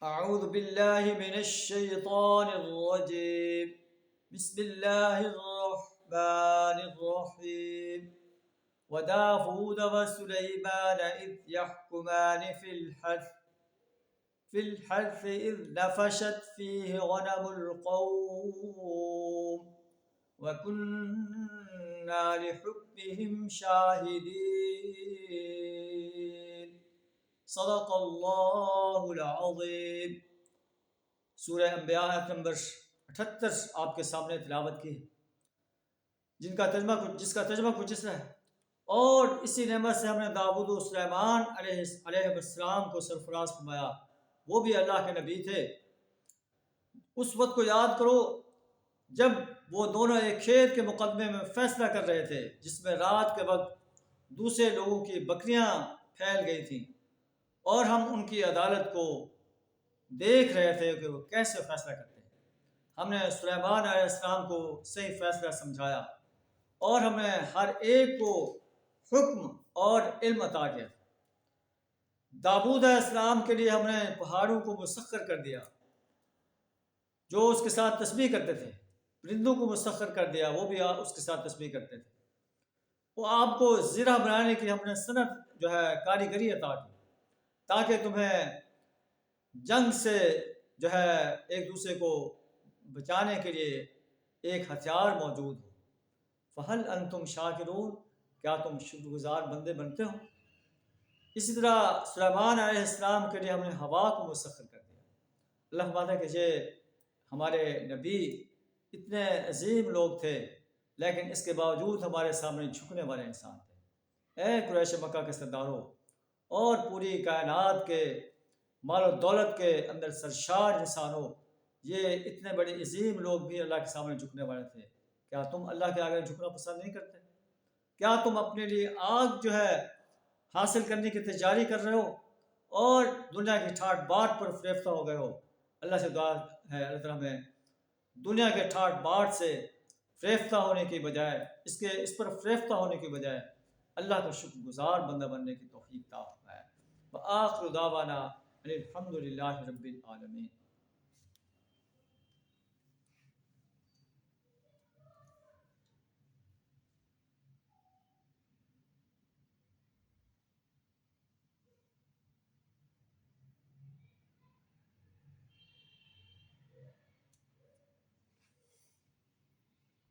أعوذ بالله من الشيطان الرجيم بسم الله الرحمن الرحيم وداود وسليمان إذ يحكمان في الحرث إذ نفشت فيه غنم القوم وكنا لحكمهم شاهدين صدق اللہ العظیم۔ سورہ انبیاء آیت نمبر 78 آپ کے سامنے تلاوت کی، جس کا ترجمہ کچھ اس طرح ہے: اور اسی نعمت سے ہم نے داؤد و سلیمان علیہ السلام کو سرفراز فرمایا، وہ بھی اللہ کے نبی تھے۔ اس وقت کو یاد کرو جب وہ دونوں ایک کھیت کے مقدمے میں فیصلہ کر رہے تھے، جس میں رات کے وقت دوسرے لوگوں کی بکریاں پھیل گئی تھیں، اور ہم ان کی عدالت کو دیکھ رہے تھے کہ وہ کیسے فیصلہ کرتے ہیں۔ ہم نے سلیمان علیہ السلام کو صحیح فیصلہ سمجھایا، اور ہم نے ہر ایک کو حکم اور علم عطا کیا۔ داؤد علیہ السلام کے لیے ہم نے پہاڑوں کو مسخر کر دیا جو اس کے ساتھ تسبیح کرتے تھے، پرندوں کو مسخر کر دیا، وہ بھی اس کے ساتھ تسبیح کرتے تھے۔ وہ آپ کو زرہ بنانے کی ہم نے صنعت کاریگری عطا کی، تاکہ تمہیں جنگ سے ایک دوسرے کو بچانے کے لیے ایک ہتھیار موجود ہو۔ فَهَلْ أَنْتُمْ شَاكِرُونَ، کیا تم شکر گزار بندے بنتے ہو؟ اسی طرح سلیمان علیہ السلام کے لیے ہم نے ہوا کو مسخر کر دیا۔ اللہ فرماتا ہے کہ یہ ہمارے نبی اتنے عظیم لوگ تھے، لیکن اس کے باوجود ہمارے سامنے جھکنے والے انسان تھے۔ اے قریش مکہ کے سرداروں اور پوری کائنات کے مال و دولت کے اندر سرشار انسانوں، یہ اتنے بڑے عظیم لوگ بھی اللہ کے سامنے جھکنے والے تھے۔ کیا تم اللہ کے آگے جھکنا پسند نہیں کرتے؟ کیا تم اپنے لیے آگ حاصل کرنے کی تیاری کر رہے ہو اور دنیا کی ٹھاٹ باٹ پر فریفتہ ہو گئے ہو؟ اللہ سے دعا ہے اللہ تعالیٰ ہمیں دنیا کے ٹھاٹ باٹ سے فریفتہ ہونے کی بجائے اس پر فریفتہ ہونے کی بجائے اللہ کا شکر گزار بندہ بننے کی توفیق عطا فرمائے۔ وآخر دعوانا الحمد للہ رب العالمین۔